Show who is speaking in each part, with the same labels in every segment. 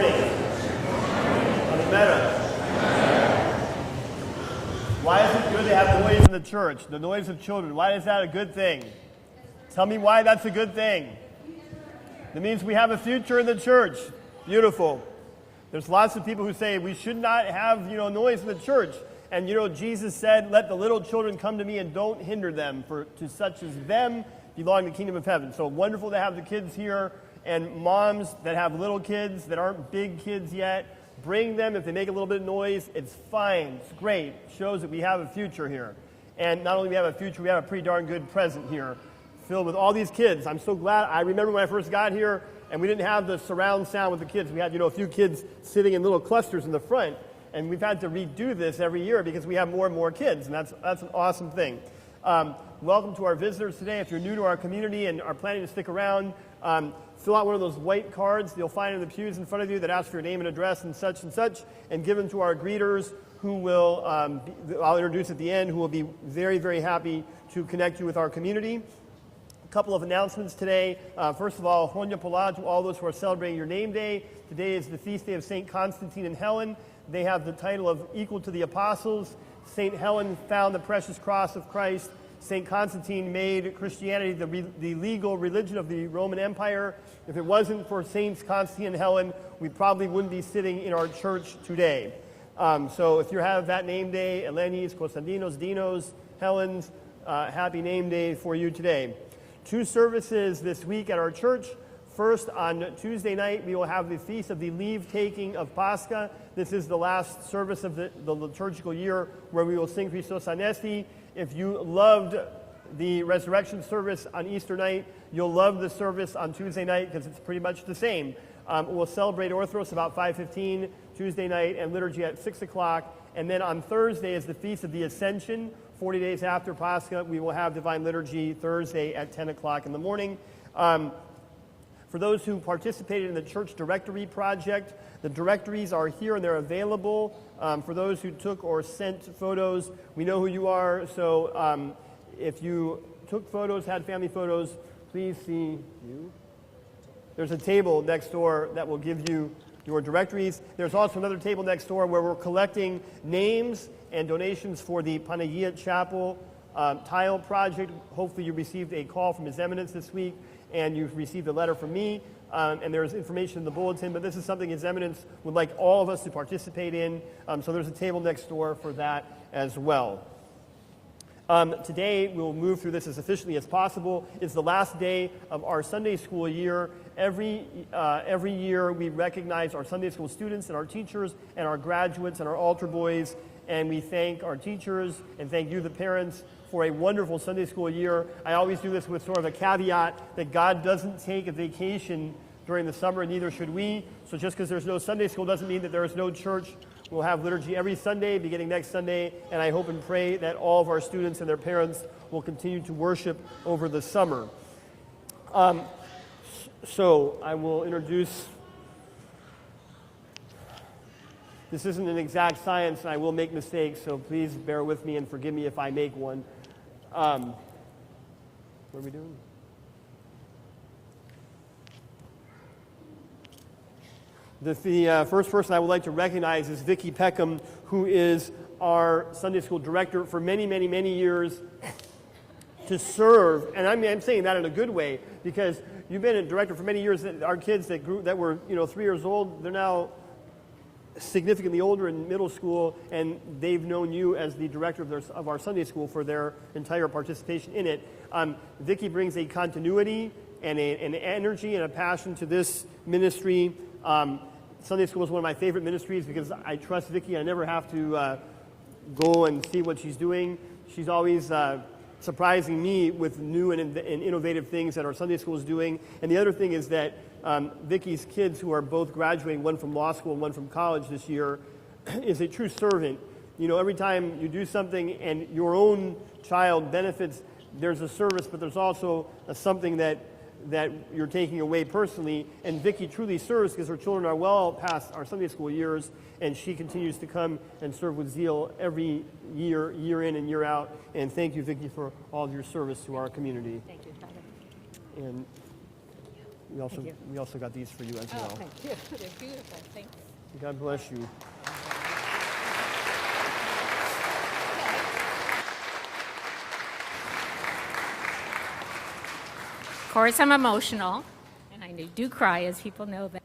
Speaker 1: morning. Why is it good to have noise in the church? The noise of children. Why is that a good thing? Tell me why that's a good thing. That means we have a future in the church. Beautiful. There's lots of people who say we should not have, noise in the church. And, Jesus said, let the little children come to me and don't hinder them, for to such as them belong the kingdom of heaven. So wonderful to have the kids here, and moms that have little kids that aren't big kids yet. Bring them. If they make a little bit of noise, it's fine. It's great. It shows that we have a future here. And not only do we have a future, we have a pretty darn good present here, filled with all these kids. I'm so glad. I remember when I first got here, and we didn't have the surround sound with the kids. We had, a few kids sitting in little clusters in the front. And we've had to redo this every year because we have more and more kids, and that's an awesome thing. Welcome to our visitors today. If you're new to our community and are planning to stick around, fill out one of those white cards you'll find in the pews in front of you that ask for your name and address and such, and give them to our greeters who will, I'll introduce at the end, who will be very, very happy to connect you with our community. A couple of announcements today. First of all, Honya Pola to all those who are celebrating your name day. Today is the feast day of St. Constantine and Helen. They have the title of equal to the apostles. St. Helen found the precious cross of Christ. St. Constantine made Christianity the legal religion of the Roman Empire. If it wasn't for Saints Constantine and Helen, we probably wouldn't be sitting in our church today. So if you have that name day, Elenis, Constantinos, Dinos, Helens, happy name day for you today. 2 services this week at our church. First, on Tuesday night, we will have the Feast of the Leave-Taking of Pascha. This is the last service of the liturgical year where we will sing Christos Anesti. If you loved the resurrection service on Easter night, you'll love the service on Tuesday night because it's pretty much the same. We'll celebrate Orthros about 5:15 Tuesday night and liturgy at 6 o'clock. And then on Thursday is the Feast of the Ascension. 40 days after Pascha, we will have Divine Liturgy Thursday at 10 o'clock in the morning. For those who participated in the church directory project, the directories are here and they're available. For those who took or sent photos, we know who you are. So if you took photos, had family photos, please see you. There's a table next door that will give you your directories. There's also another table next door where we're collecting names and donations for the Panagia Chapel tile project. Hopefully you received a call from His Eminence this week, and you've received a letter from me, and there's information in the bulletin, but this is something His Eminence would like all of us to participate in, so there's a table next door for that as well. Today, we'll move through this as efficiently as possible. It's the last day of our Sunday school year. Every year, we recognize our Sunday school students and our teachers and our graduates and our altar boys, and we thank our teachers and thank you, the parents, for a wonderful Sunday school year. I always do this with sort of a caveat that God doesn't take a vacation during the summer, and neither should we. So just because there's no Sunday school doesn't mean that there is no church. We'll have liturgy every Sunday, beginning next Sunday, and I hope and pray that all of our students and their parents will continue to worship over the summer. So I will introduce. This isn't an exact science, and I will make mistakes, so please bear with me and forgive me if I make one. What are we doing? The first person I would like to recognize is Vicki Peckham, who is our Sunday school director for many, many, many years to serve. And I'm saying that in a good way, because you've been a director for many years. Our kids that were 3 years old, they're now significantly older in middle school, and they've known you as the director of our Sunday school for their entire participation in it. Vicki brings a continuity and an energy and a passion to this ministry. Sunday school is one of my favorite ministries because I trust Vicki. I never have to go and see what she's doing. She's always surprising me with new and innovative things that our Sunday school is doing. And the other thing is that Vicki's kids, who are both graduating, one from law school and one from college this year, is a true servant. Every time you do something and your own child benefits, there's a service, but there's also something that you're taking away personally. And Vicki truly serves because her children are well past our Sunday school years, and she continues to come and serve with zeal every year, year in and year out. And thank you, Vicki, for all of your service to our community.
Speaker 2: Thank you, Father.
Speaker 1: And We also got these for you as well.
Speaker 2: Thank you. They're beautiful. Thank you.
Speaker 1: God bless you.
Speaker 2: Of course, I'm emotional, and I do cry, as people know that.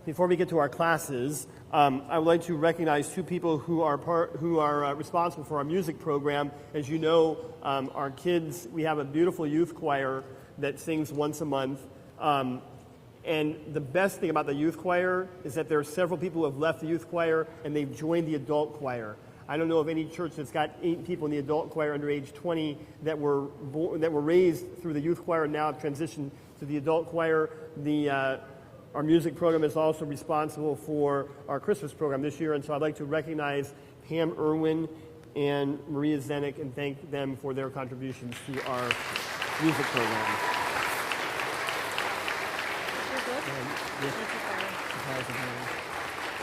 Speaker 1: Before we get to our classes, I would like to recognize two people who are responsible for our music program. As you know, our kids, we have a beautiful youth choir that sings once a month. And the best thing about the youth choir is that there are several people who have left the youth choir and they've joined the adult choir. I don't know of any church that's got 8 people in the adult choir under age 20 that were raised through the youth choir and now have transitioned to the adult choir. Our music program is also responsible for our Christmas program this year, and so I'd like to recognize Pam Irwin and Maria Zenik and thank them for their contributions to our music program.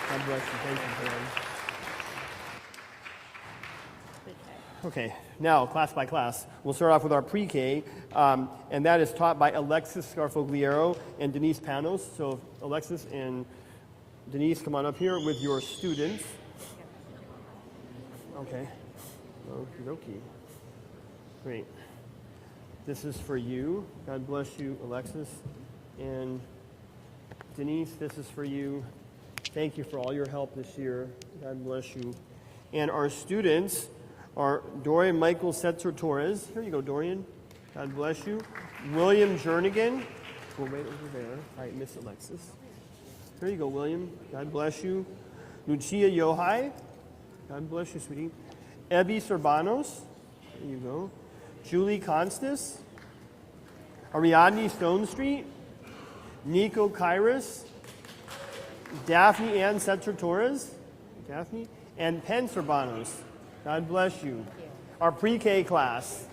Speaker 1: God bless you. Thank you, Pam. Okay, now class by class. We'll start off with our PreK, and that is taught by Alexis Scarfogliero and Denise Panos. So Alexis and Denise, come on up here with your students. Okay. Okie dokie. Great. This is for you. God bless you, Alexis. And Denise, this is for you. Thank you for all your help this year. God bless you. And our students are Dorian Michael Setzer Torres. Here you go, Dorian. God bless you. William Jernigan. Go right over there. All right, Miss Alexis. Here you go, William. God bless you. Lucia Yohai. God bless you, sweetie. Ebby Sorbanos. There you go. Julie Constas. Ariadne Stone Street. Nico Kairos. Daphne Ann Setzer Torres. Daphne. And Pen Sorbanos. God bless you. Our PreK class.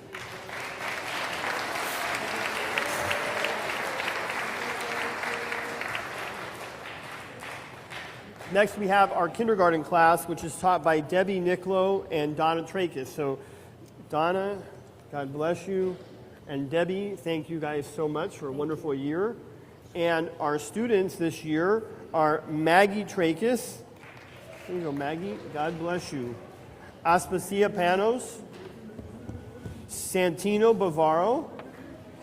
Speaker 1: Next, we have our kindergarten class, which is taught by Debbie Nicolo and Donna Trakis. So, Donna, God bless you. And Debbie, thank you guys so much for a wonderful year. And our students this year are Maggie Trakis. Here you go, Maggie. God bless you. Aspasia Panos, Santino Bavaro,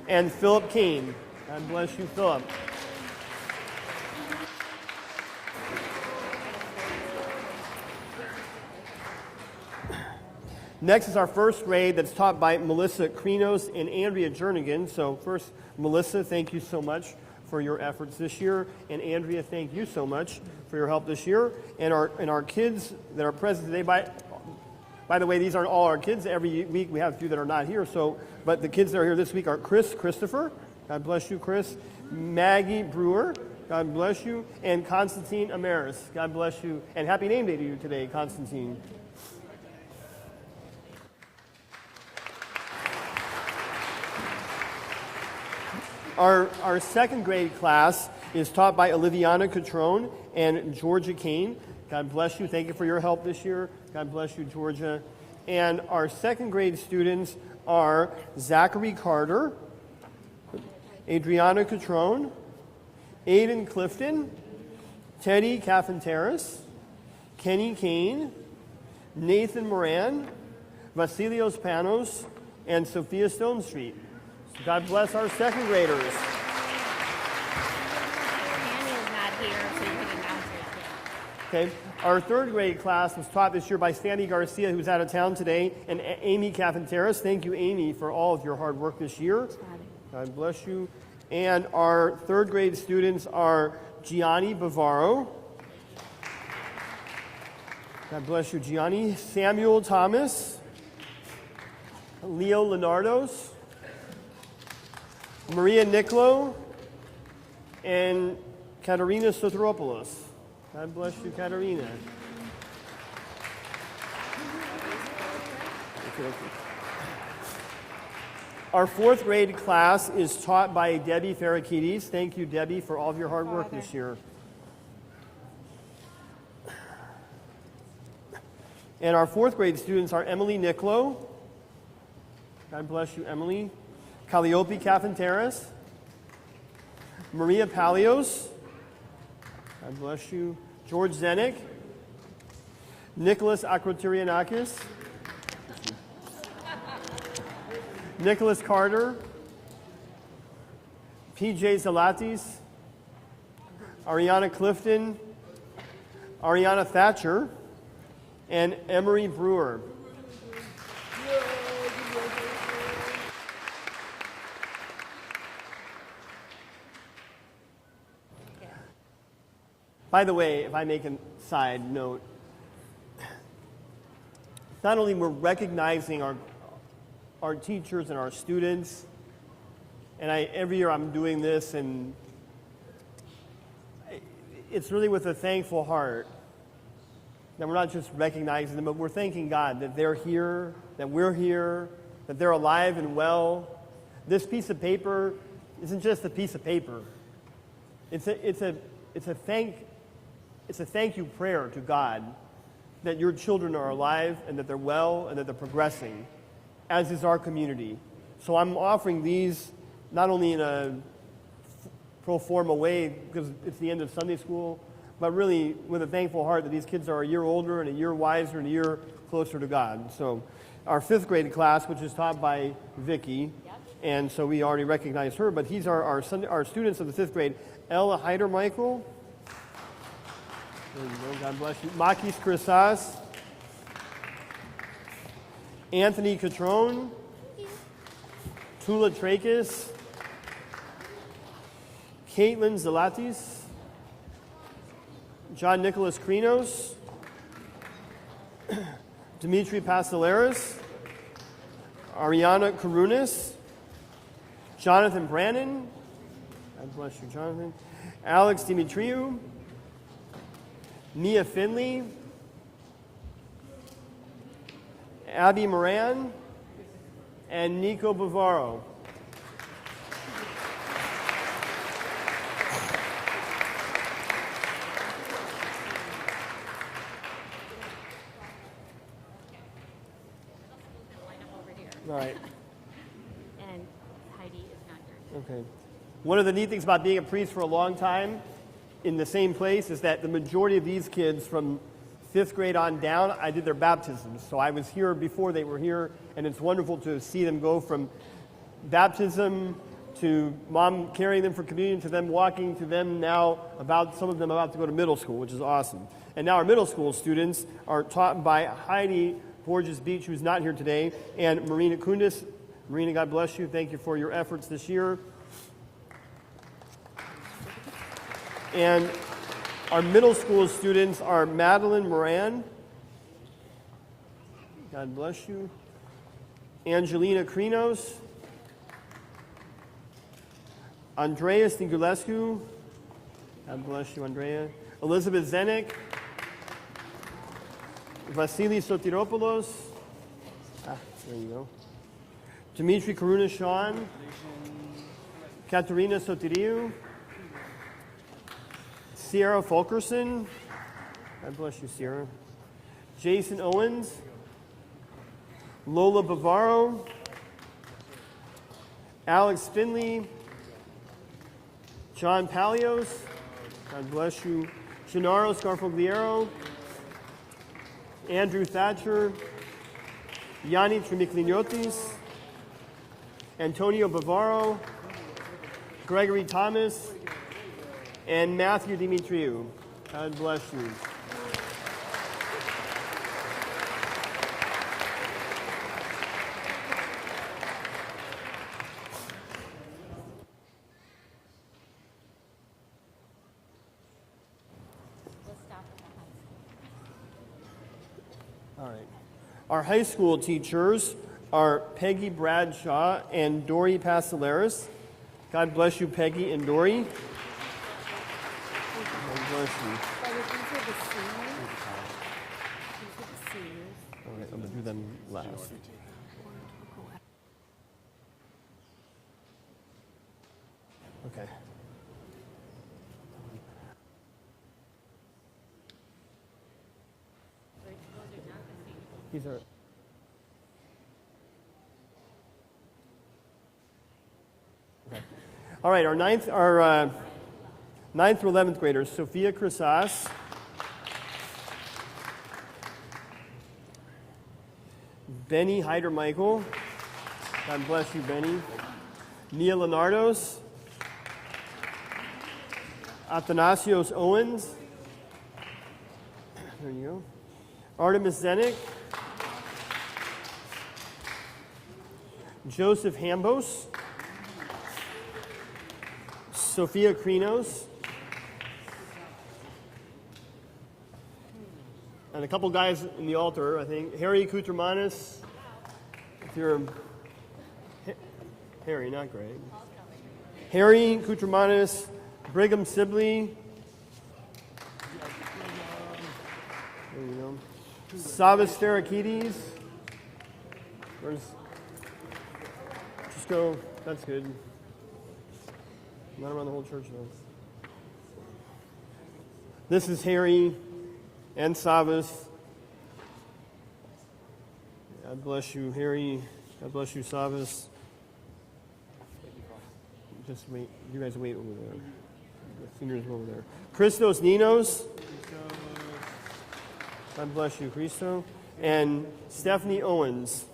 Speaker 1: and Philip Kane. God bless you, Philip. Next is our first grade that's taught by Melissa Krinos and Andrea Jernigan. So first, Melissa, thank you so much for your efforts this year. And Andrea, thank you so much for your help this year. And our kids that are present today, by the way, these aren't all our kids. Every week we have a few that are not here. But the kids that are here this week are Chris Christopher. God bless you, Chris. Maggie Brewer. God bless you. And Constantine Amaris. God bless you. And happy name day to you today, Constantine. Our second grade class is taught by Oliviana Catrone and Georgia Kane. God bless you. Thank you for your help this year. God bless you, Georgia. And our second grade students are Zachary Carter, Adriana Catrone, Aiden Clifton, Teddy Cafanteris, Kenny Kane, Nathan Moran, Vasilios Panos, and Sophia Stone Street. So God bless our second graders.
Speaker 2: Annie is not here, so you can announce her.
Speaker 1: Okay. Our third grade class was taught this year by Sandy Garcia, who's out of town today, and Amy Cafanteris. Thank you, Amy, for all of your hard work this year. God bless you. And our third grade students are Gianni Bavaro. God bless you, Gianni. Samuel Thomas. Leo Leonardos. Maria Nicolo. And Katerina Soteropoulos. God bless you, Katerina. Okay. Our fourth grade class is taught by Debbie Farakides. Thank you, Debbie, for all of your hard work this year. And our fourth grade students are Emily Nicolo. God bless you, Emily. Calliope Cafanteras. Maria Palios. God bless you. George Zenik. Nicholas Akrotirianakis. Nicholas Carter, PJ Zalatis, Ariana Clifton, Ariana Thatcher, and Emery Brewer. By the way, if I make a side note, not only we're recognizing our teachers and our students, and every year I'm doing this, and it's really with a thankful heart that we're not just recognizing them, but we're thanking God that they're here, that we're here, that they're alive and well. This piece of paper isn't just a piece of paper. It's a thank you prayer to God that your children are alive and that they're well and that they're progressing, as is our community. So I'm offering these not only in a pro forma way because it's the end of Sunday school, but really with a thankful heart that these kids are a year older and a year wiser and a year closer to God. So our fifth grade class, which is taught by Vicki, and so we already recognized her, but he's our students of the fifth grade. Ella Heidermichael. There you go, God bless you. Makis Chrisas. Anthony Catrone, Tula Trakis, Caitlin Zalatis, John Nicholas Krinos, Dimitri Pasteleris, Ariana Karunis, Jonathan Brannon, God bless you, Jonathan, Alex Dimitriou, Mia Finley, Abby Moran, and Nico Bavaro. All right.
Speaker 2: And Heidi is not here.
Speaker 1: Okay. One of the neat things about being a priest for a long time in the same place is that the majority of these kids from fifth grade on down, I did their baptisms. So I was here before they were here, and it's wonderful to see them go from baptism to mom carrying them for communion to them walking to them now some of them about to go to middle school, which is awesome. And now our middle school students are taught by Heidi Borges Beach, who's not here today, and Marina Kundis. Marina, God bless you. Thank you for your efforts this year. And our middle school students are Madeline Moran. God bless you. Angelina Krinos. Andrea Stingulescu. God bless you, Andrea. Elizabeth Zenik. Vasily Sotiropoulos. There you go. Dimitri Karunashan. Katerina Sotiriou. Sierra Fulkerson. God bless you, Sierra. Jason Owens. Lola Bavaro. Alex Finley. John Palios. God bless you. Gennaro Scarfogliero. Andrew Thatcher. Yanni Trimiklinotis. Antonio Bavaro. Gregory Thomas. And Matthew Dimitriou. God bless you. All right. Our high school teachers are Peggy Bradshaw and Dory Pastellaris. God bless you, Peggy and Dory. God bless you. All right, I'm going to do them last. Okay. These are. Okay. All right, our ninth through 11th graders: Sophia Crisas, Benny Heider-Michael. God bless you, Benny. Nia Leonardos, Athanasios Owens. There you go. Artemis Zenik. Joseph Hambos. Sophia Krinos. And a couple guys in the altar, I think. Harry Koutramanis. If you're Harry, not Greg. Harry Koutramanis, Brigham Sibley. There you go. Savas Therakides. Where's... Just go. That's good. Not around the whole church, though. This is Harry and Savas. God bless you, Harry. God bless you, Savas. Just wait. You guys wait over there. The seniors over there. Christos Ninos. God bless you, Christo. And Stephanie Owens.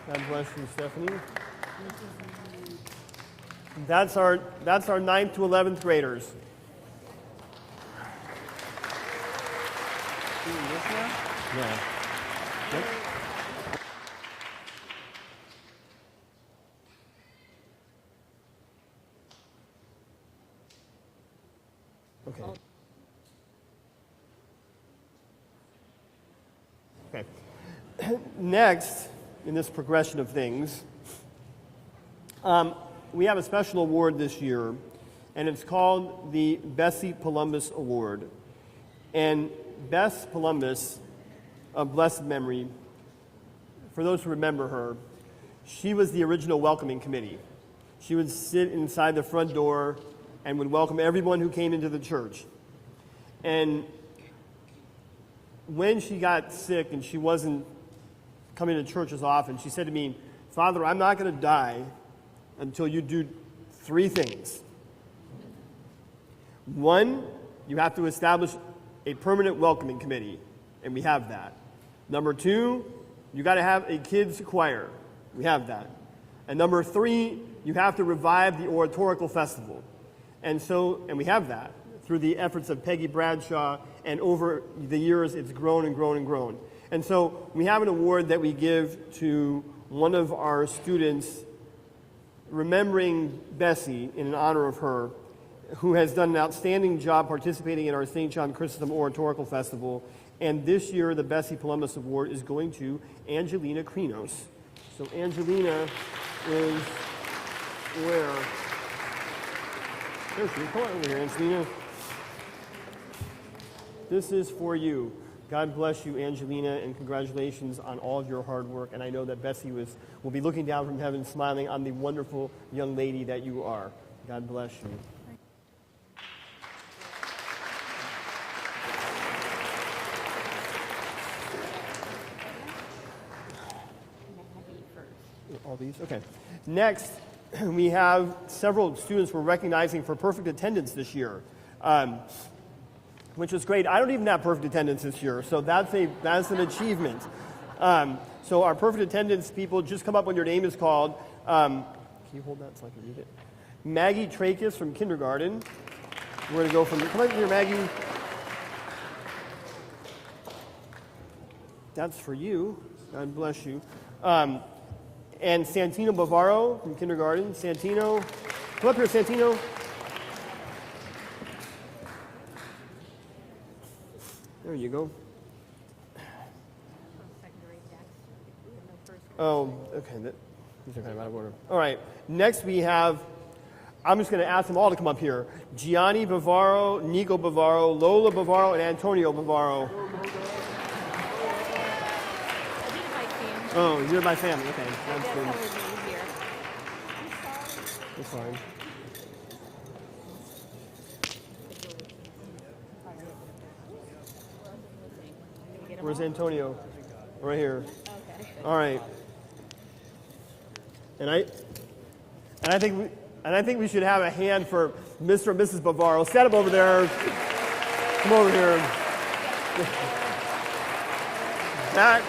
Speaker 1: God bless you, Stephanie. That's our 9th to 11th graders. Yeah. Yep. Okay. Okay. Next, in this progression of things, we have a special award this year, and it's called the Bessie Palumbus Award. And Bess Palumbus, of blessed memory, for those who remember her, she was the original welcoming committee. She would sit inside the front door and would welcome everyone who came into the church. And when she got sick and she wasn't coming to church as often, she said to me, "Father, I'm not going to die until you do 3 things. 1, you have to establish a permanent welcoming committee, and we have that. Number 2, you got to have a kids choir. We have that. And number 3, you have to revive the oratorical festival." And we have that through the efforts of Peggy Bradshaw, and over the years it's grown and grown and grown. And so we have an award that we give to one of our students, remembering Bessie in honor of her, who has done an outstanding job participating in our St. John Chrysostom Oratorical Festival. And this year, the Bessie Palumbus Award is going to Angelina Krinos. So Angelina is where? There she is. Come on over here, Angelina. This is for you. God bless you, Angelina, and congratulations on all of your hard work. And I know that Bessie will be looking down from heaven, smiling on the wonderful young lady that you are. God bless you. All these? Okay. Next, we have several students we're recognizing for perfect attendance this year, which is great. I don't even have perfect attendance this year, so that's an achievement. So our perfect attendance people, just come up when your name is called. Can you hold that so I can read it? Maggie Trachis from kindergarten. We're going to go from, come up here, Maggie. That's for you. God bless you. And Santino Bavaro from kindergarten. Santino, come up here, Santino. There you go. Oh, okay. These are kind of out of order. All right. Next we have, I'm just going to ask them all to come up here. Gianni Bavaro, Nico Bavaro, Lola Bavaro, and Antonio Bavaro. Oh, you're my family. Okay. That's good. That's fine. Where's Antonio? Right here. Okay. All right. And I think we should have a hand for Mr. and Mrs. Bavaro. Stand up over there. Come over here. Back.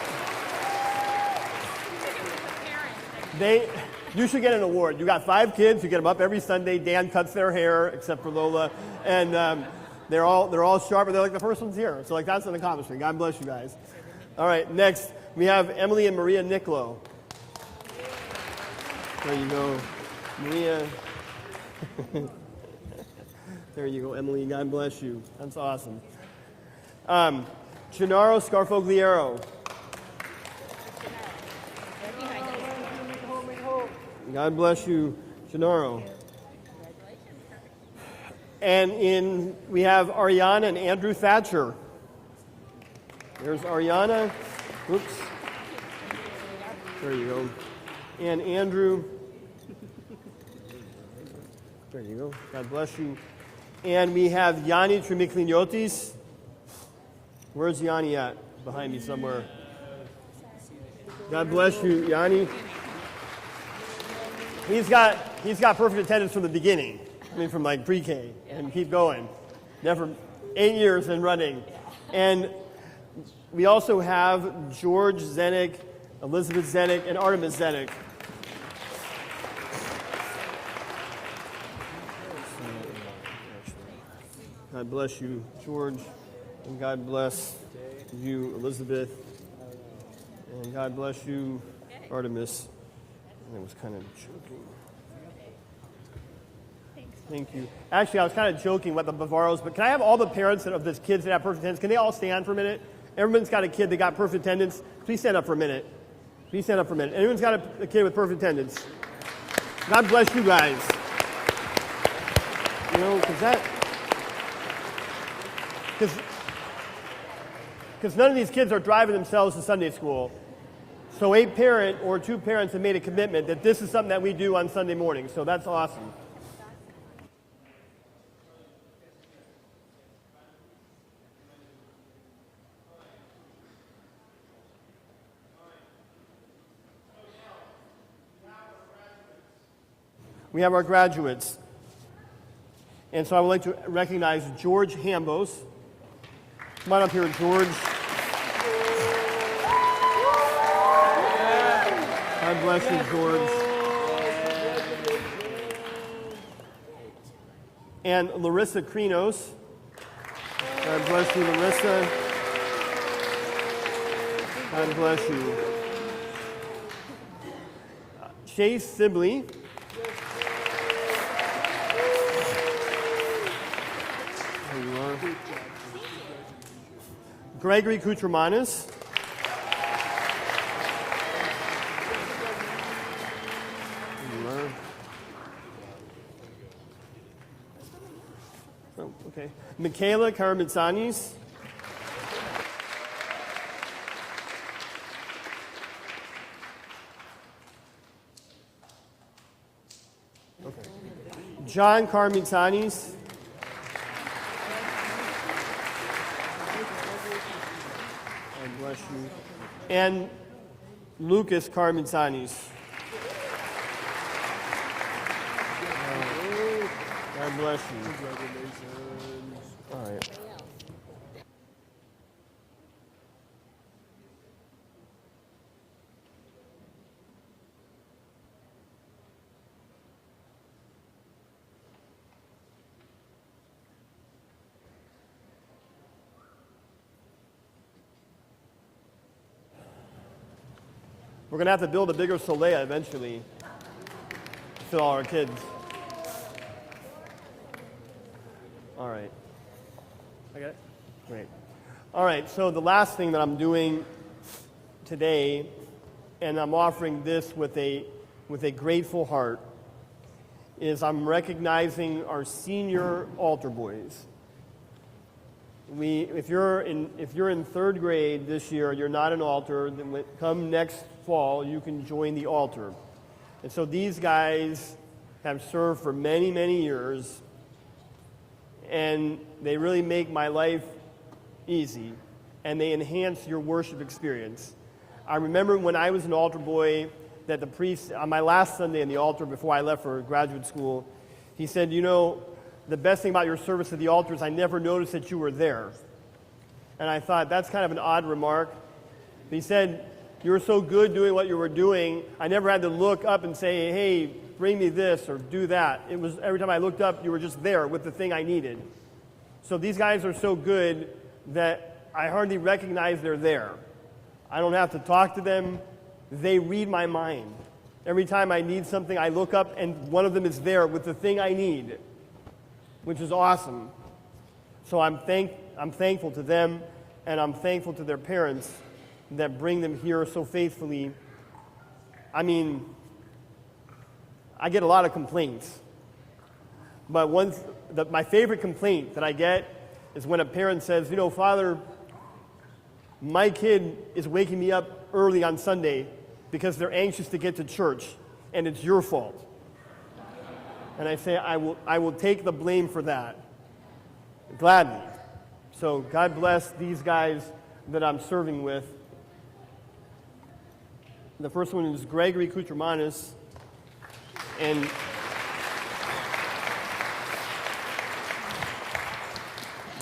Speaker 1: You should get an award. You got 5 kids. You get them up every Sunday. Dan cuts their hair, except for Lola, and they're all sharp. They're like the first ones here. So like that's an accomplishment. God bless you guys. All right. Next we have Emily and Maria Nicolo. There you go, Maria. There you go, Emily. God bless you. That's awesome. Gennaro Scarfogliero. God bless you, Gennaro. And we have Ariana and Andrew Thatcher. There's Ariana. Oops. There you go. And Andrew. There you go. God bless you. And we have Yanni Trimiklinotis. Where's Yanni at? Behind me somewhere. God bless you, Yanni. He's got perfect attendance from the beginning. I mean, from like PreK and keep going. Never 8 years and running. And we also have George Zenik, Elizabeth Zenik, and Artemis Zenik. God bless you, George, and God bless you, Elizabeth, and God bless you, Artemis. I was kind of joking. Thank you. Actually, I was kind of joking about the Bavaros, but can I have all the parents of these kids that have perfect attendance? Can they all stand for a minute? Everyone's got a kid that got perfect attendance. Please stand up for a minute. Please stand up for a minute. Anyone's got a kid with perfect attendance? God bless you guys. You know, because none of these kids are driving themselves to Sunday school. So a parent or 2 parents have made a commitment that this is something that we do on Sunday morning. So that's awesome. We have our graduates. And so I would like to recognize George Hambos. Come on up here, George. God bless you, George. And Larissa Krinos. God bless you, Larissa. God bless you. Chase Sibley. There you are. Gregory Koutramanis. Oh, okay. Michaela Karamitsanis. Okay. John Karamitsanis. God bless you. And Lucas Karamitsanis. God bless you. Congratulations. All right. We're going to have to build a bigger solea eventually to fill all our kids. All right. I got it? Great. All right, so the last thing that I'm doing today and I'm offering this with a grateful heart, is I'm recognizing our senior altar boys. If you're in third grade this year, you're not an altar, then come next fall, you can join the altar. And so these guys have served for many, many years, and they really make my life easy, and they enhance your worship experience. I remember when I was an altar boy that the priest, on my last Sunday in the altar before I left for graduate school, he said, you know, the best thing about your service at the altar is I never noticed that you were there. And I thought, that's kind of an odd remark. But he said, you were so good doing what you were doing, I never had to look up and say, hey, bring me this or do that. It was every time I looked up, you were just there with the thing I needed. So these guys are so good that I hardly recognize they're there. I don't have to talk to them. They read my mind. Every time I need something, I look up and one of them is there with the thing I need, which is awesome. So I'm thankful to them, and I'm thankful to their parents that bring them here so faithfully. I mean, I get a lot of complaints, but my favorite complaint that I get is when a parent says, you know, Father, my kid is waking me up early on Sunday because they're anxious to get to church, and it's your fault. And I say, I will take the blame for that, gladly. So God bless these guys that I'm serving with. The first one is Gregory Kutramanis, and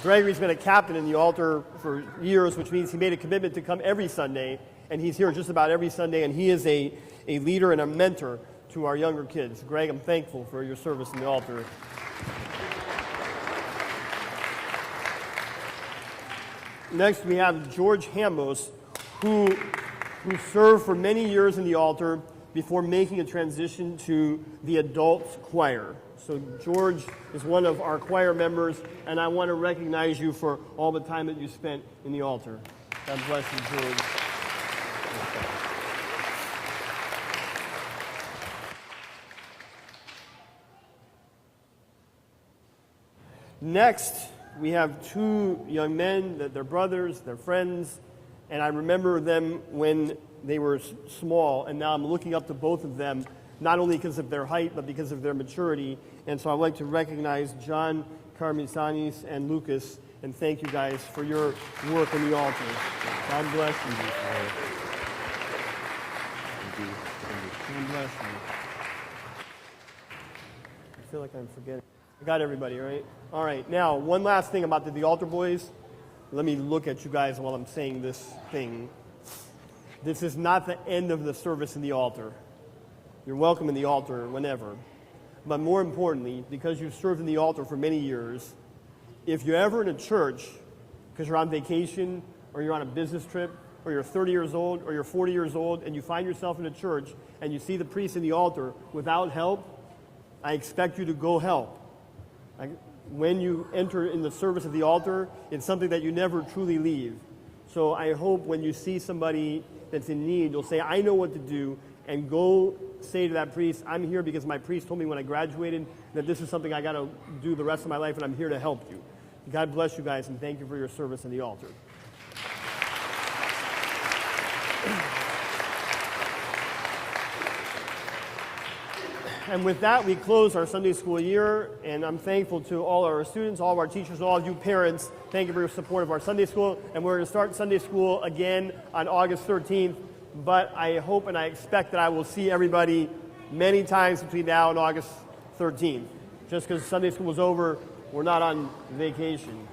Speaker 1: Gregory's been a captain in the altar for years, which means he made a commitment to come every Sunday, and he's here just about every Sunday, and he is a leader and a mentor to our younger kids. Greg, I'm thankful for your service in the altar. Next, we have George Hambos, who served for many years in the altar before making a transition to the adult choir. So George is one of our choir members, and I want to recognize you for all the time that you spent in the altar. God bless you, George. Next, we have two young men, that they're brothers, they're friends, and I remember them when they were small, and now I'm looking up to both of them, not only because of their height, but because of their maturity. And so I'd like to recognize John Carmisanis and Lucas, and thank you guys for your work in the altar. God bless you. God bless you. I feel like I'm forgetting. I got everybody, right? All right, now, one last thing about the altar boys. Let me look at you guys while I'm saying this thing. This is not the end of the service in the altar. You're welcome in the altar whenever. But more importantly, because you've served in the altar for many years, if you're ever in a church, because you're on vacation, or you're on a business trip, or you're 30 years old, or you're 40 years old, and you find yourself in a church, and you see the priest in the altar without help, I expect you to go help. When you enter in the service of the altar, it's something that you never truly leave. So I hope when you see somebody that's in need, you'll say, I know what to do, and go say to that priest, I'm here because my priest told me when I graduated that this is something I got to do the rest of my life, and I'm here to help you. God bless you guys, and thank you for your service in the altar. And with that, we close our Sunday school year, and I'm thankful to all our students, all of our teachers, all of you parents. Thank you for your support of our Sunday school, and we're going to start Sunday school again on August 13th, but I hope and I expect that I will see everybody many times between now and August 13th. Just because Sunday school is over, we're not on vacation.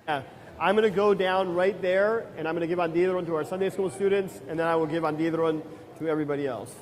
Speaker 1: Yeah, I'm going to go down right there, and I'm going to give Andidron to our Sunday school students, and then I will give Andidron to everybody else.